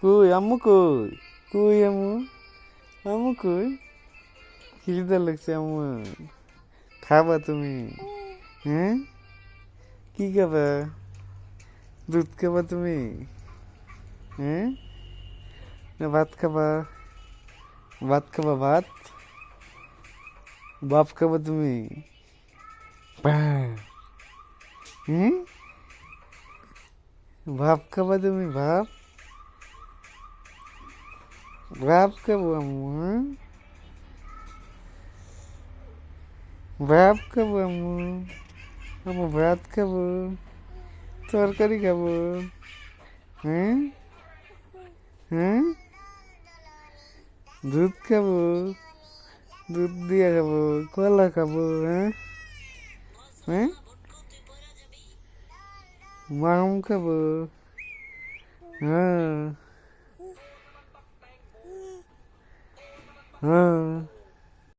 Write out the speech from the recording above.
কই আম্মু কই? কই আম্মু? আম্মু কই? খিদে লাগছে আম্মু। খাবা তুমি? হ্যাঁ, কি খাবা? দুধ খাবা তুমি? হ্যাঁ, না ভাত খাবা? ভাত খাবা ভাত? বাপ খাবা তুমি? হ্যাঁ, ভাপ খাবা তুমি ভাপ? ভাপ খাবো আম্মু? হ্যাঁ? ভাপ খাবো আম্মু? আম্মু ভাত খাবো? তরকারি খাবো? হ্যাঁ, হ্যাঁ, দুধ খাবো? দুধ দিয়ে খাবো? কলা খাবো? হ্যাঁ, হ্যাঁ, মাম খাবো? হ্যাঁ, হ্যাঁ।